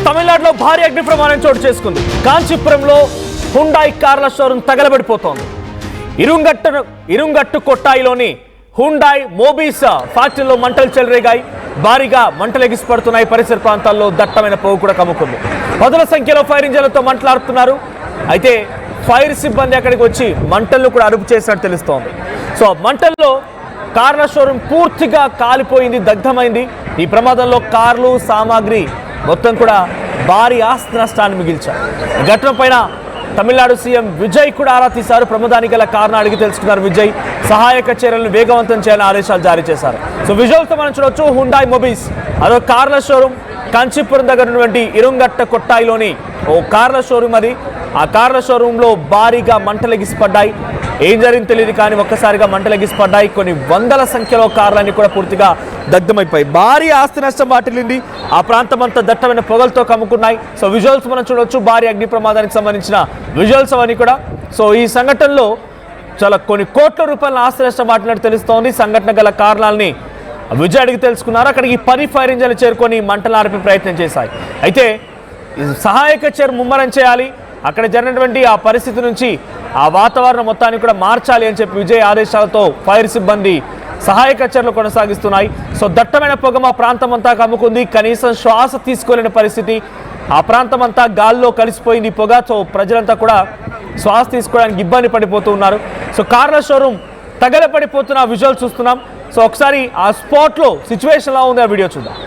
తమిళనాడులో భారీ అగ్ని ప్రమాదం చోటు చేసుకుంది. కాంచీపురంలో హుండాయ్ కార్ల షోరూం తగలబడిపోతోంది. ఇరుంగట్టు కొట్టాయిలోని హుండాయ్ మోబీస్ ఫ్యాక్టరీలో మంటలు చెలరేగాయి. భారీగా మంటలు ఎగిసిపడుతున్నాయి. పరిసర ప్రాంతాల్లో దట్టమైన పొగ కూడా కమ్ముకుంది. పదుల సంఖ్యలో ఫైర్ ఇంజన్లతో మంటలాడుతున్నారు. అయితే ఫైర్ సిబ్బంది అక్కడికి వచ్చి మంటలను కూడా అదుపు చేసినట్టు తెలుస్తోంది. సో మంటల్లో కార్ల షోరూం పూర్తిగా కాలిపోయింది, దగ్ధమైంది. ఈ ప్రమాదంలో కార్లు సామాగ్రి మొత్తం కూడా భారీ ఆస్తి నష్టాన్ని మిగిల్చారు. ఈ ఘటన పైన తమిళనాడు సీఎం విజయ్ కూడా ఆరా తీశారు. ప్రమాదానికి గల కారణం అడిగి తెలుసుకున్నారు విజయ్. సహాయక చర్యలను వేగవంతం చేయాలని ఆదేశాలు జారీ చేశారు. సో విజువల్తో మనం చూడొచ్చు. హుండాయ్ మొబీస్ అదో కార్ల షోరూం కాంచీపురం దగ్గర ఉన్నటువంటి ఇరుంగట్ట కొట్టాయిలోని ఓ కార్ల షోరూం అది. ఆ కార్ల షోరూంలో భారీగా మంటలు ఎగిసిపడ్డాయి. ఏం జరిగింది తెలియదు కానీ ఒక్కసారిగా మంటలు ఎగిసిపడ్డాయి. కొన్ని వందల సంఖ్యలో కార్లన్నీ కూడా పూర్తిగా దగ్ధమైపోయి భారీ ఆస్తి నష్టం వాటిల్లింది. ఆ ప్రాంతం అంతా దట్టమైన పొగలతో కమ్ముకున్నాయి. సో విజువల్స్ మనం చూడొచ్చు. భారీ అగ్ని ప్రమాదానికి సంబంధించిన విజువల్స్ అవన్నీ కూడా. సో ఈ సంఘటనలో చాలా కొన్ని కోట్ల రూపాయల ఆస్తి నష్టం వాటినట్టు తెలుస్తోంది. సంఘటన గల కారణాలని విజయ్ అడిగి తెలుసుకున్నారు. అక్కడికి 10 ఫైర్ ఇంజన్లు చేరుకొని మంటలు ఆర్పే ప్రయత్నం చేశాయి. అయితే సహాయక చర్య ముమ్మరం చేయాలి. అక్కడ జరిగినటువంటి ఆ పరిస్థితి నుంచి ఆ వాతావరణం మొత్తాన్ని కూడా మార్చాలి అని చెప్పి విజయ్ ఆదేశాలతో ఫైర్ సిబ్బంది సహాయక చర్యలు కొనసాగిస్తున్నాయి. సో దట్టమైన పొగ మా ప్రాంతం అంతా కమ్ముకుంది. కనీసం శ్వాస తీసుకోలేని పరిస్థితి. ఆ ప్రాంతం అంతా గాల్లో కలిసిపోయింది పొగ. సో ప్రజలంతా కూడా శ్వాస తీసుకోవడానికి ఇబ్బంది పడిపోతూ ఉన్నారు. సో కార్ల షోరూం తగలపడిపోతున్న విజువల్ చూస్తున్నాం. సో ఒకసారి ఆ స్పాట్లో సిచ్యువేషన్ ఎలా ఉంది ఆ వీడియో చూద్దాం.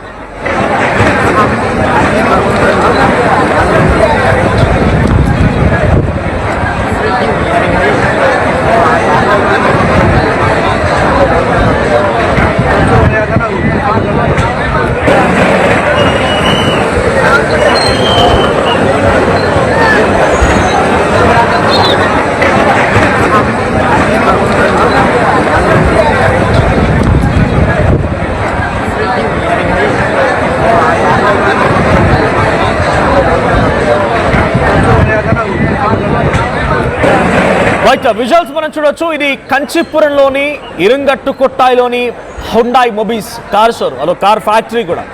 విజువల్స్ మనం చూడొచ్చు. ఇది కంచీపురంలోని ఇరుంగట్టు కొట్టాయిలోని హుండాయ్ మొబీస్ కార్ షోరూం, అదో కార్ ఫ్యాక్టరీ కూడా.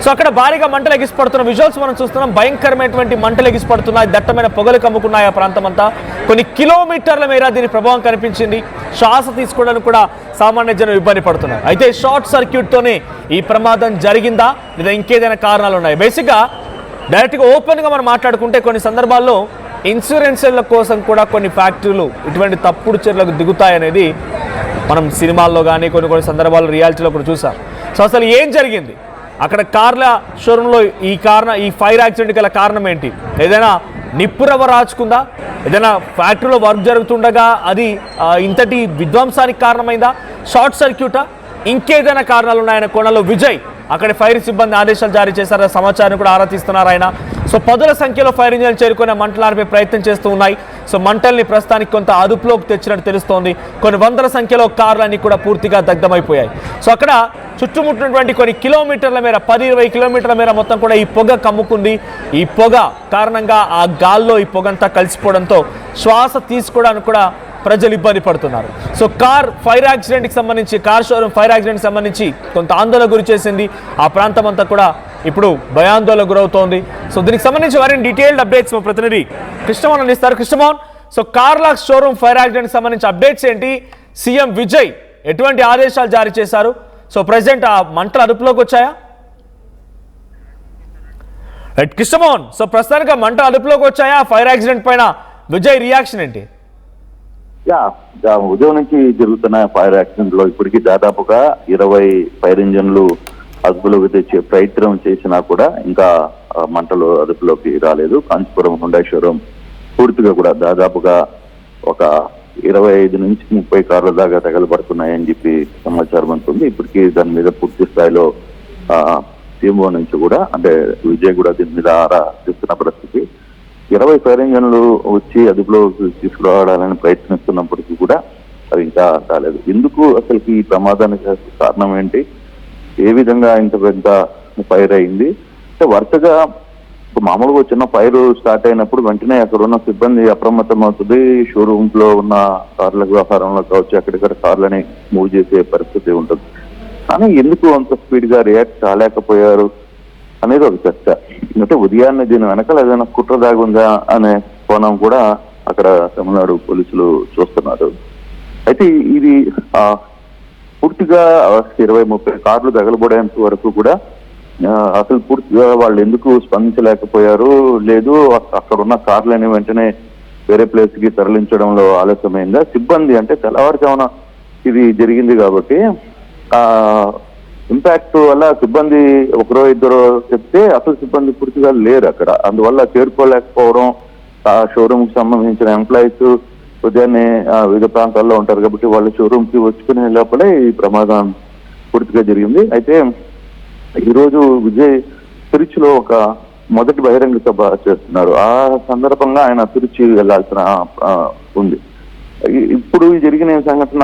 సో అక్కడ భారీగా మంటలు ఎగిసిపడుతున్న విజువల్స్ మనం చూస్తున్నాం. భయంకరమైనటువంటి మంటలు ఎగిసిపడుతున్నాయి. దట్టమైన పొగలు కమ్ముకున్నాయి ఆ ప్రాంతం అంతా. కొన్ని కిలోమీటర్ల మేర దీని ప్రభావం కనిపించింది. శ్వాస తీసుకోవడానికి కూడా సామాన్య జనం ఇబ్బంది పడుతున్నారు. అయితే షార్ట్ సర్క్యూట్తోనే ఈ ప్రమాదం జరిగిందా లేదా ఇంకేదైనా కారణాలు ఉన్నాయి? బేసిక్గా డైరెక్ట్గా ఓపెన్గా మనం మాట్లాడుకుంటే కొన్ని సందర్భాల్లో ఇన్సూరెన్స్ల కోసం కూడా కొన్ని ఫ్యాక్టరీలు ఇటువంటి తప్పుడు చర్యలకు దిగుతాయనేది మనం సినిమాల్లో కానీ కొన్ని సందర్భాల్లో రియాలిటీలో కూడా చూసాం. సో అసలు ఏం జరిగింది అక్కడ కార్ల షోరూంలో? ఈ ఫైర్ యాక్సిడెంట్ గల కారణం ఏంటి? ఏదైనా నిప్పురవ్వ రాచుకుందా? ఏదైనా ఫ్యాక్టరీలో వర్క్ జరుగుతుండగా అది ఇంతటి విధ్వంసానికి కారణమైందా? షార్ట్ సర్క్యూటా? ఇంకేదైనా కారణాలు ఉన్నాయన్న కోణంలో విజయ్ అక్కడ ఫైర్ సిబ్బంది ఆదేశాలు జారీ చేశారు. సమాచారం కూడా ఆరా తీస్తున్నారు ఆయన. సో పదుల సంఖ్యలో ఫైర్ ఇంజన్లు చేరుకునే మంటలు ఆర్పే ప్రయత్నం చేస్తూ ఉన్నాయి. సో మంటల్ని ప్రస్తుతానికి కొంత అదుపులోకి తెచ్చినట్టు తెలుస్తోంది. కొన్ని వందల సంఖ్యలో కార్లన్నీ కూడా పూర్తిగా దగ్ధమైపోయాయి. సో అక్కడ చుట్టుముట్టినటువంటి కొన్ని కిలోమీటర్ల మేర 10-20 కిలోమీటర్ల మేర మొత్తం కూడా ఈ పొగ కమ్ముకుంది. ఈ పొగ కారణంగా ఆ గాల్లో ఈ పొగంతా కలిసిపోవడంతో శ్వాస తీసుకోవడానికి కూడా ప్రజలు ఇబ్బంది పడుతున్నారు. సో కార్ షోరూం ఫైర్ యాక్సిడెంట్కి సంబంధించి కొంత ఆందోళన గురి చేసింది. ఆ ప్రాంతం అంతా కూడా ఇప్పుడు భయాందోళనకు గురవుతోంది. సో దీనికి సంబంధించి వారిని డీటెయిల్డ్ అప్డేట్స్ మా ప్రతినిధి కృష్ణమోహన్ అందిస్తారు. కృష్ణమోహన్, సో కార్ల షోరూం ఫైర్ యాక్సిడెంట్కి సంబంధించి అప్డేట్స్ ఏంటి? సీఎం విజయ్ ఎటువంటి ఆదేశాలు జారీ చేశారు? సో ప్రెసిడెంట్ ఆ మంటలు అదుపులోకి వచ్చాయా? కృష్ణమోహన్, సో ప్రస్తుతానికి మంటలు అదుపులోకి వచ్చాయా? ఫైర్ యాక్సిడెంట్ పైన విజయ్ రియాక్షన్ ఏంటి? ఉదయం నుంచి జరుగుతున్న ఫైర్ యాక్సిడెంట్ లో ఇప్పటికీ దాదాపుగా 20 ఫైర్ ఇంజన్లు అదుపులోకి తెచ్చే ప్రయత్నం చేసినా కూడా ఇంకా మంటలు అదుపులోకి రాలేదు. కాంచీపురం హుండాయ్ షోరూం పూర్తిగా కూడా దాదాపుగా ఒక 25 నుంచి 30 కార్ల దాకా తగలబడుతున్నాయని చెప్పి సమాచారం ఉంటుంది. ఇప్పటికీ దాని మీద పూర్తి స్థాయిలో సీఎంఓ నుంచి కూడా అంటే విజయ్ కూడా దీని మీద ఆరా తీస్తున్న పరిస్థితి. 20 ఫైర్ ఇంజన్లు వచ్చి అదుపులో తీసుకురావడాలని ప్రయత్నిస్తున్నప్పటికీ కూడా అవి ఇంకా కాలేదు. ఎందుకు అసలు ఈ ప్రమాదానికి కారణం ఏంటి? ఏ విధంగా ఇంత పెద్ద ఫైర్ అయింది? అంటే వరుసగా మామూలుగా చిన్న ఫైర్ స్టార్ట్ అయినప్పుడు వెంటనే అక్కడ ఉన్న సిబ్బంది అప్రమత్తం అవుతుంది. షోరూమ్స్ లో ఉన్న కార్ల వ్యవహారంలో కావచ్చు అక్కడిక్కడ కార్లని మూవ్ చేసే పరిస్థితి ఉంటుంది. కానీ ఎందుకు అంత స్పీడ్ గా రియాక్ట్ కాలేకపోయారు? అనేది ఒక చర్చ. అంటే ఉదయాన్నే దీని వెనకాల ఏదైనా కుట్ర దాగుందా అనే కోణం కూడా అక్కడ తమిళనాడు పోలీసులు చూస్తున్నారు. అయితే ఇది పూర్తిగా 20-30 కార్లు తగలబడేంత వరకు కూడా అసలు పూర్తిగా వాళ్ళు ఎందుకు స్పందించలేకపోయారు, లేదు అక్కడ ఉన్న కార్లని వెంటనే వేరే ప్లేస్ కి తరలించడంలో ఆలస్యమైందా, సిబ్బంది అంటే తెల్లవారుజామున ఇది జరిగింది కాబట్టి ఇంపాక్ట్ వల్ల సిబ్బంది ఒకరో ఇద్దరో చెప్తే అసలు సిబ్బంది పూర్తిగా లేరు అక్కడ, అందువల్ల చేరుకోలేకపోవడం, ఆ షోరూమ్ కి సంబంధించిన ఎంప్లాయీస్ ఉదయాన్నే వివిధ ప్రాంతాల్లో ఉంటారు కాబట్టి వాళ్ళు షోరూమ్ కి వచ్చుకునే లోపలే ఈ ప్రమాదం పూర్తిగా జరిగింది. అయితే ఈరోజు విజయ్ తిరుచిలో ఒక మొదటి బహిరంగ సభ చేస్తున్నారు. ఆ సందర్భంగా ఆయన తిరుచి వెళ్లాల్సిన ఉంది. ఇప్పుడు జరిగిన సంఘటన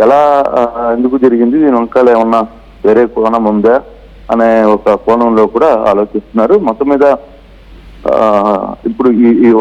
ఎలా ఎందుకు జరిగింది, దీని వెనకాల ఏమన్నా వేరే కోణం ఉందా అనే ఒక కోణంలో కూడా ఆలోచిస్తున్నారు. మొత్తం మీద ఇప్పుడు ఈ